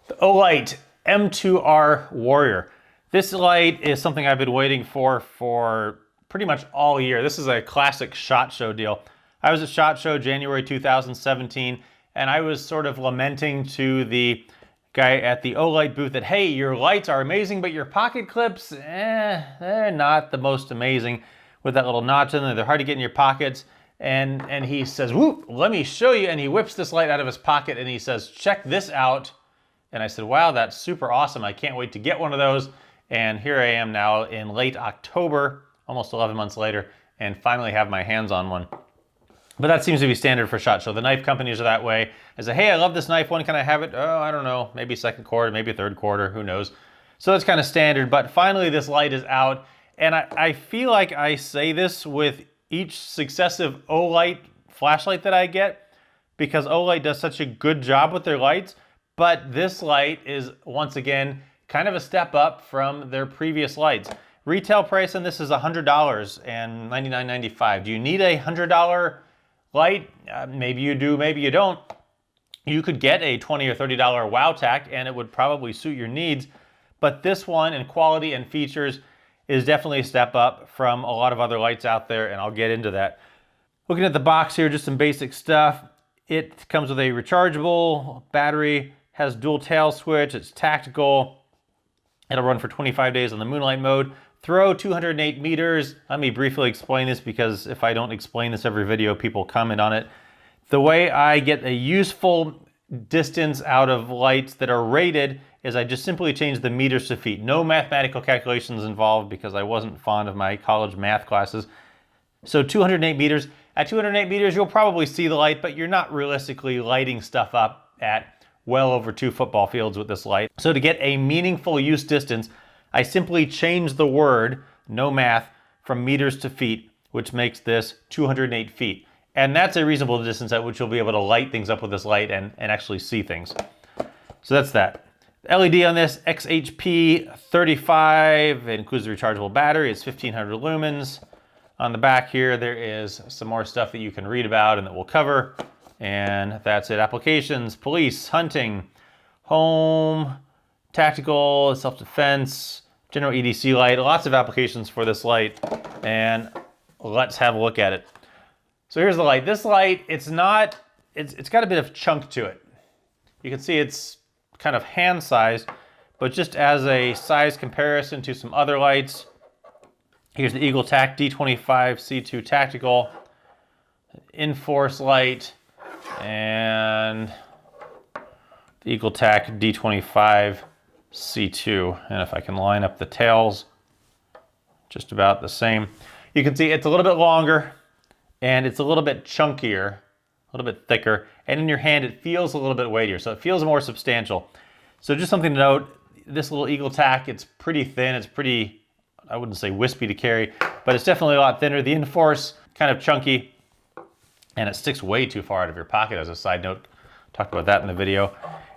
The Olight M2r Warrior. This light is something I've been waiting for pretty much all year. This is a classic SHOT Show deal. I was at SHOT Show January 2017, and I was sort of lamenting to the guy at the Olight booth that, hey, your lights are amazing, but your pocket clips, they're not the most amazing with that little notch in there. They're hard to get in your pockets. And he says, whoop, let me show you. And he whips this light out of his pocket and he says, check this out. And I said, wow, that's super awesome. I can't wait to get one of those. And here I am now in late October, almost 11 months later, and finally have my hands on one. But that seems to be standard for SHOT Show. The knife companies are that way. I say, hey, I love this knife. When can I have it? Oh, I don't know. Maybe second quarter, maybe third quarter. Who knows? So that's kind of standard. But finally, this light is out. And I feel like I say this with each successive Olight flashlight that I get, because Olight does such a good job with their lights. But this light is, once again, kind of a step up from their previous lights. Retail price on this is $100 and $99.95. Do you need a $100 light? Maybe you do, maybe you don't. You could get a $20 or $30 wow tack and it would probably suit your needs. But this one in quality and features is definitely a step up from a lot of other lights out there, and I'll get into that. Looking at the box here, just some basic stuff. It comes with a rechargeable battery, has dual tail switch, it's tactical. It'll run for 25 days on the moonlight mode. Throw 208 meters. Let me briefly explain this, because if I don't explain this every video, people comment on it. The way I get a useful distance out of lights that are rated is I just simply change the meters to feet. No mathematical calculations involved, because I wasn't fond of my college math classes. So 208 meters. At 208 meters, you'll probably see the light, but you're not realistically lighting stuff up at well over 2 football fields with this light. So to get a meaningful use distance, I simply change the word, no math, from meters to feet, which makes this 208 feet. And that's a reasonable distance at which you'll be able to light things up with this light and actually see things. So that's that. LED on this, XHP 35. It includes the rechargeable battery. It's 1500 lumens. On the back here, there is some more stuff that you can read about and that we'll cover. And that's it. Applications, police, hunting, home, tactical, self-defense, general EDC light. Lots of applications for this light. And let's have a look at it. So here's the light. This light, it's got a bit of chunk to it. You can see it's kind of hand-sized, but just as a size comparison to some other lights, here's the EagleTac D25C2 Tactical, Enforce light, and the EagleTac D25C2. And if I can line up the tails, just about the same. You can see it's a little bit longer, and it's a little bit chunkier, a little bit thicker, and in your hand it feels a little bit weightier, so it feels more substantial. So just something to note, this little EagleTac, it's pretty thin, it's pretty, I wouldn't say wispy to carry, but it's definitely a lot thinner. The Enforce, kind of chunky, and it sticks way too far out of your pocket as a side note. Talked about that in the video.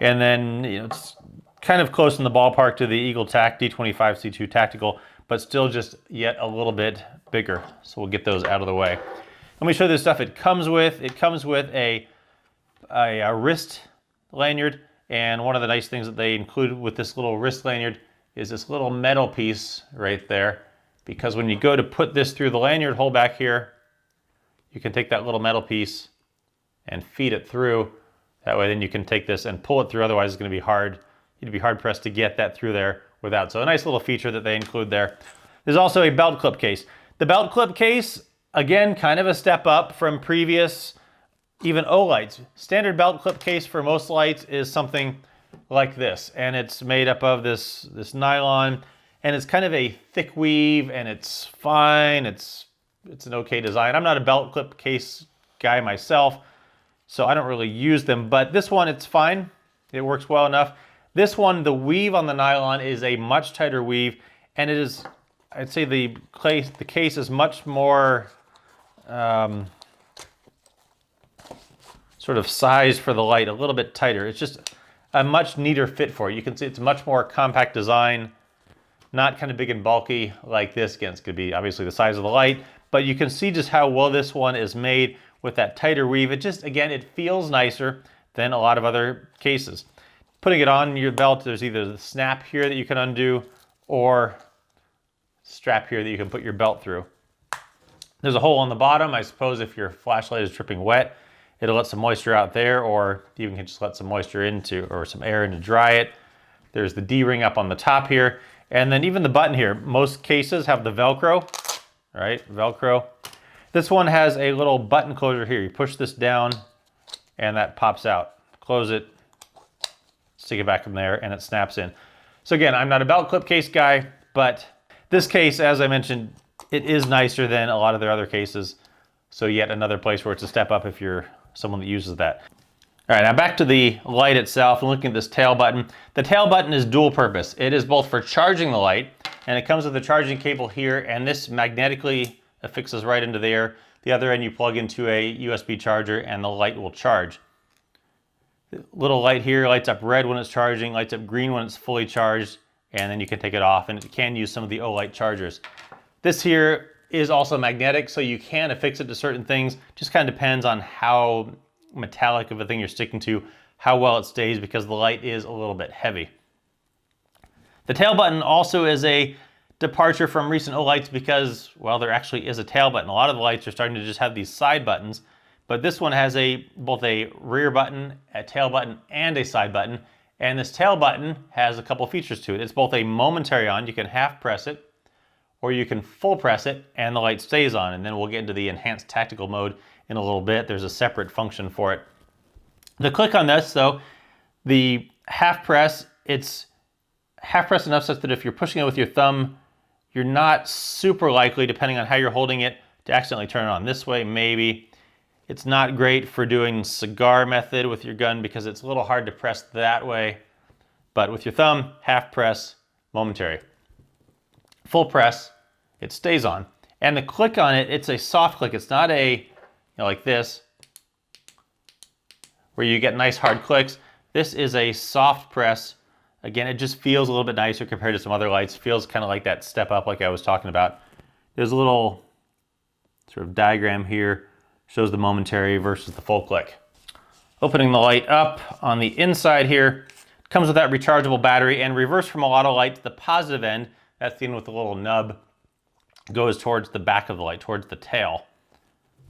And then, it's kind of close in the ballpark to the EagleTac D25C2 Tactical, but still just yet a little bit bigger. So we'll get those out of the way. Let me show you the stuff it comes with. It comes with a wrist lanyard, and one of the nice things that they included with this little wrist lanyard is this little metal piece right there, because when you go to put this through the lanyard hole back here, you can take that little metal piece and feed it through. That way then you can take this and pull it through, otherwise it's going to be hard. You'd be hard pressed to get that through there without. So a nice little feature that they include there. There's also a belt clip case. The belt clip case, again, kind of a step up from previous, even Olights. Standard belt clip case for most lights is something like this, and it's made up of this nylon, and it's kind of a thick weave, and it's fine. It's an okay design. I'm not a belt clip case guy myself, so I don't really use them, but this one, it's fine. It works well enough. This one, the weave on the nylon is a much tighter weave, and it is, I'd say the case is much more sort of sized for the light, a little bit tighter. It's just a much neater fit for it. You can see it's a much more compact design, not kind of big and bulky like this. Again, it's going to be obviously the size of the light, but you can see just how well this one is made with that tighter weave. It just, again, it feels nicer than a lot of other cases. putting it on your belt, there's either the snap here that you can undo or strap here that you can put your belt through. There's a hole on the bottom. I suppose if your flashlight is dripping wet, it'll let some moisture out there, or you can just let some moisture into, or some air in to dry it. There's the D-ring up on the top here. And then even the button here, most cases have the Velcro, right? Velcro. This one has a little button closure here. You push this down and that pops out. Close it, stick it back in there, and it snaps in. So again, I'm not a belt clip case guy, but this case, as I mentioned, it is nicer than a lot of their other cases. So yet another place where it's a step up if you're someone that uses that. All right, now back to the light itself and looking at this tail button. The tail button is dual purpose. It is both for charging the light, and it comes with a charging cable here, and this magnetically affixes right into there. The other end you plug into a USB charger and the light will charge. The little light here lights up red when it's charging, lights up green when it's fully charged, and then you can take it off, and it can use some of the Olight chargers. This here is also magnetic, so you can affix it to certain things. Just kind of depends on how metallic of a thing you're sticking to, how well it stays, because the light is a little bit heavy. The tail button also is a departure from recent Olights because, well, there actually is a tail button. A lot of the lights are starting to just have these side buttons, but this one has both a rear button, a tail button, and a side button. And this tail button has a couple features to it. It's both a momentary on, you can half press it, or you can full press it and the light stays on. And then we'll get into the enhanced tactical mode in a little bit. There's a separate function for it. The click on this, though, the half press, it's half press enough such that if you're pushing it with your thumb, you're not super likely, depending on how you're holding it, to accidentally turn it on this way, maybe. It's not great for doing cigar method with your gun because it's a little hard to press that way. But with your thumb, half press, momentary. Full press, it stays on. And the click on it, it's a soft click. It's not a, like this, where you get nice hard clicks. This is a soft press. Again, it just feels a little bit nicer compared to some other lights. Feels kind of like that step up like I was talking about. There's a little sort of diagram here, shows the momentary versus the full click. Opening the light up on the inside here, comes with that rechargeable battery, and reverse from a lot of lights, the positive end, that's the end with the little nub, goes towards the back of the light, towards the tail.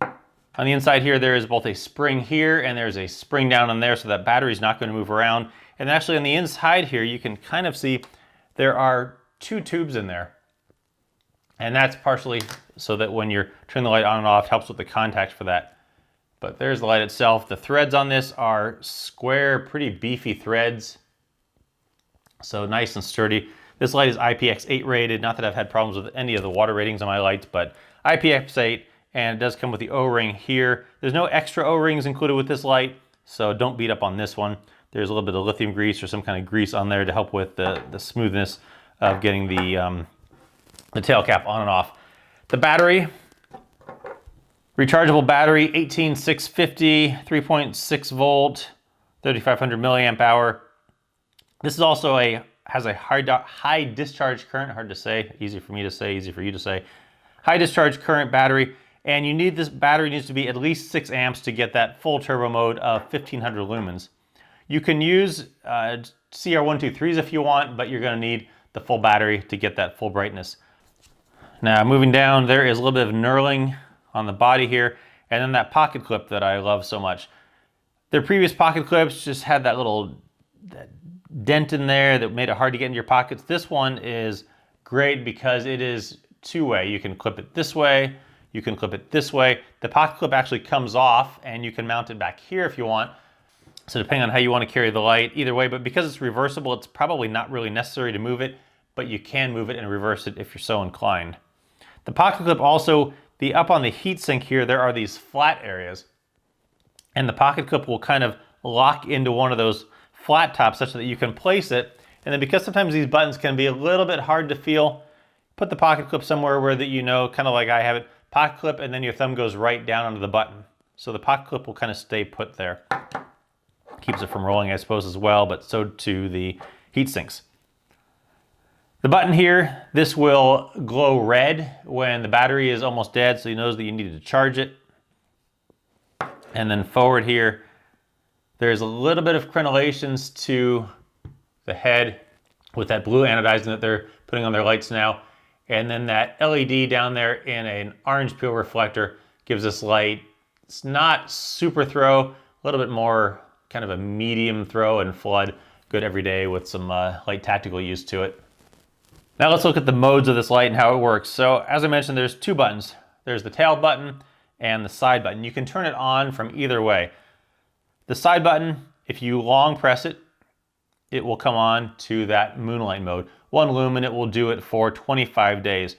On the inside here, there is both a spring here and there's a spring down on there, so that battery's not going to move around. And actually on the inside here, you can kind of see there are two tubes in there. And that's partially so that when you're turning the light on and off, helps with the contacts for that. But there's the light itself. The threads on this are square, pretty beefy threads. So nice and sturdy. This light is IPX8 rated. Not that I've had problems with any of the water ratings on my lights, but IPX8, and it does come with the O-ring here. There's no extra O-rings included with this light, so don't beat up on this one. There's a little bit of lithium grease or some kind of grease on there to help with the smoothness of getting the tail cap on and off. The battery, rechargeable battery, 18650, 3.6 volt, 3500 milliamp hour. This is also has a high discharge current, hard to say, easy for me to say, easy for you to say. High discharge current battery, and this battery needs to be at least 6 amps to get that full turbo mode of 1500 lumens. You can use CR123s if you want, but you're going to need the full battery to get that full brightness. Now moving down, there is a little bit of knurling on the body here, and then that pocket clip that I love so much. Their previous pocket clips just had that little dent in there that made it hard to get into your pockets. This one is great because it is two-way. You can clip it this way, you can clip it this way. The pocket clip actually comes off and you can mount it back here if you want. So depending on how you want to carry the light, either way, but because it's reversible, it's probably not really necessary to move it, but you can move it and reverse it if you're so inclined. The pocket clip also, up on the heatsink here, there are these flat areas, and the pocket clip will kind of lock into one of those flat tops such that you can place it. And then because sometimes these buttons can be a little bit hard to feel, put the pocket clip somewhere where that you know, kind of like I have it, pocket clip, and then your thumb goes right down onto the button. So the pocket clip will kind of stay put there. Keeps it from rolling, I suppose, as well, but so do the heat sinks. The button here, this will glow red when the battery is almost dead, so you know that you need to charge it. And then forward here, There's a little bit of crenellations to the head with that blue anodizing that they're putting on their lights now. And then that LED down there in an orange peel reflector gives this light, it's not super throw, a little bit more kind of a medium throw and flood. Good every day with some light tactical use to it. Now let's look at the modes of this light and how it works. So as I mentioned, there's two buttons. There's the tail button and the side button. You can turn it on from either way. The side button, if you long press it, it will come on to that moonlight mode. 1 lumen, it will do it for 25 days.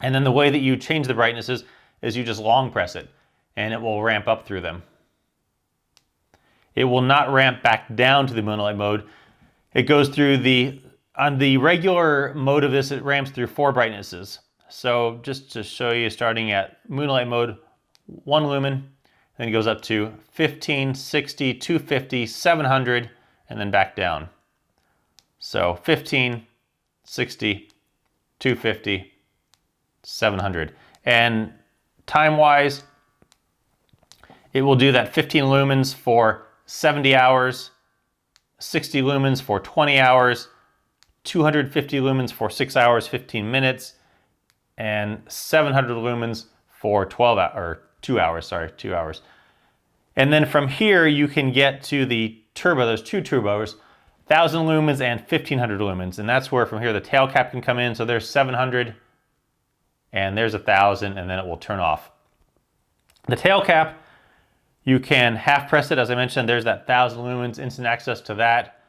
And then the way that you change the brightnesses is you just long press it and it will ramp up through them. It will not ramp back down to the moonlight mode. It goes through on the regular mode of this, it ramps through 4 brightnesses. So just to show you, starting at moonlight mode, 1 lumen, then it goes up to 15, 60, 250, 700, and then back down. So 15, 60, 250, 700. And time-wise, it will do that 15 lumens for 70 hours, 60 lumens for 20 hours, 250 lumens for 6 hours, 15 minutes, and 700 lumens for 2 hours. And then from here, you can get to the turbo. There's 2 turbos, 1,000 lumens and 1,500 lumens. And that's where from here the tail cap can come in. So there's 700 and there's 1,000, and then it will turn off. The tail cap, you can half press it. As I mentioned, there's that 1,000 lumens, instant access to that.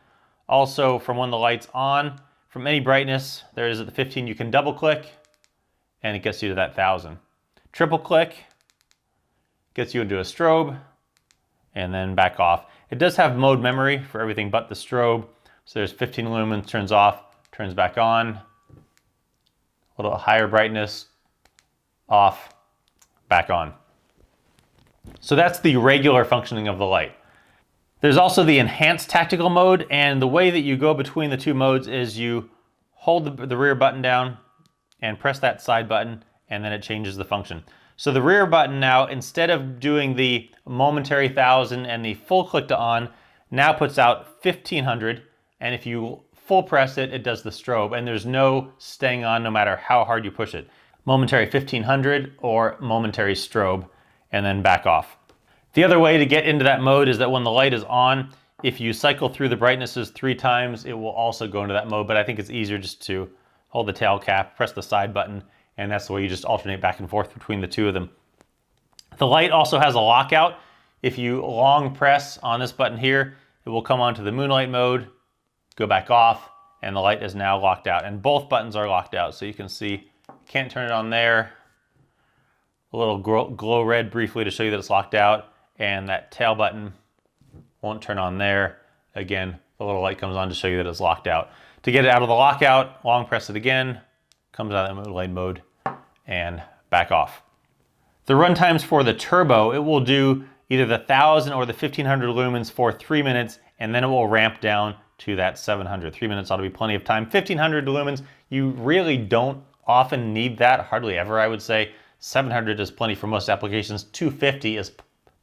Also, from when the light's on, from any brightness, there is at the 15, you can double click and it gets you to that 1,000. Triple click gets you into a strobe and then back off. It does have mode memory for everything but the strobe. So there's 15 lumens, turns off, turns back on. A little higher brightness, off, back on. So that's the regular functioning of the light. There's also the enhanced tactical mode, and the way that you go between the two modes is you hold the rear button down and press that side button, and then it changes the function. So the rear button now, instead of doing the momentary 1,000 and the full click to on, now puts out 1,500, and if you full press it, it does the strobe, and there's no staying on no matter how hard you push it. Momentary 1,500 or momentary strobe, and then back off. The other way to get into that mode is that when the light is on, if you cycle through the brightnesses 3 times, it will also go into that mode, but I think it's easier just to hold the tail cap, press the side button, and that's the way you just alternate back and forth between the two of them. The light also has a lockout. If you long press on this button here, it will come onto the moonlight mode, go back off, and the light is now locked out. And both buttons are locked out, so you can see, can't turn it on there. A little glow red briefly to show you that it's locked out, and that tail button won't turn on there. Again, the little light comes on to show you that it's locked out. To get it out of the lockout, long press it again, comes out of that moonlight mode, and back off. The run times for the turbo, it will do either the 1,000 or the 1,500 lumens for 3 minutes, and then it will ramp down to that 700. 3 minutes ought to be plenty of time. 1,500 lumens, you really don't often need that, hardly ever, I would say. 700 is plenty for most applications. 250 is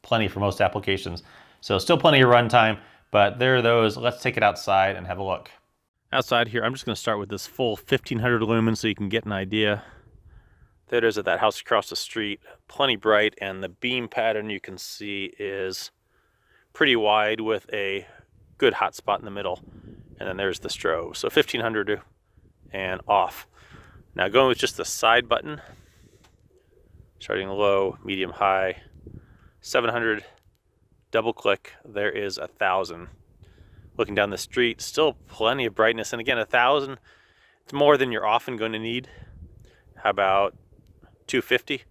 plenty for most applications. So still plenty of run time, but there are those. Let's take it outside and have a look. Outside here, I'm just going to start with this full 1,500 lumens so you can get an idea. There it is at that house across the street, plenty bright, and the beam pattern you can see is pretty wide with a good hot spot in the middle. And then there's the strobe. So 1,500 and off. Now going with just the side button, starting low, medium, high, 700, double click, there is 1,000. Looking down the street, still plenty of brightness. And again, 1,000, it's more than you're often going to need. How about 250?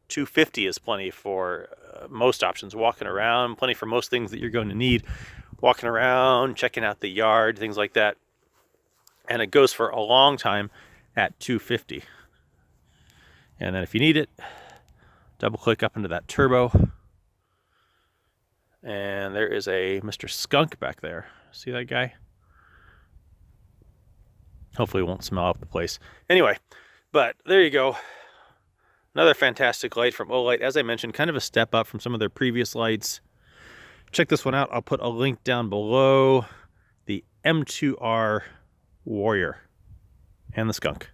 250 is plenty for most options. Walking around, plenty for most things that you're going to need. Walking around, checking out the yard, things like that. And it goes for a long time at 250. And then if you need it, double click up into that turbo. And there is a Mr. Skunk back there. See that guy? Hopefully it won't smell up the place. Anyway, but there you go. Another fantastic light from Olight. As I mentioned, kind of a step up from some of their previous lights. check this one out. I'll put a link down below. The M2r Warrior and the skunk.